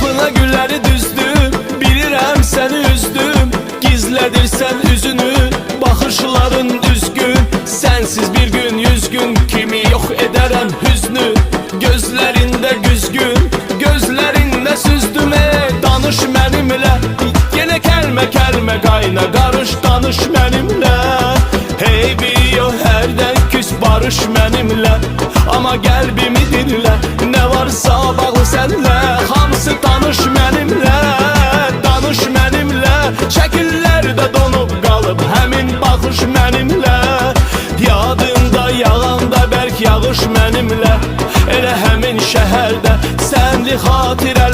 Yoluna gülleri düzdüm, bilirəm səni üzdüm. Gizlədirsən üzünü, baxışların üzgün. Sensiz bir gün 100 gün kimi yok ederəm hüznü. Gözlərində güzgün, gözlərində süzdüm. Danış mənimlə, yenə kəlmə kəlmə qayna qarış danış mənimlə. Heybi yox hərdən küs barış mənimlə, amma qəlbimi dinlə. Nə varsa bağlı sənlə, hamısı danış mənimlə. Danış mənimlə, şəkillərdə donub qalıb həmin baxış mənimlə. Yadımda yağanda bərk yağış mənimlə, elə həmin şəhərdə sənli xatirə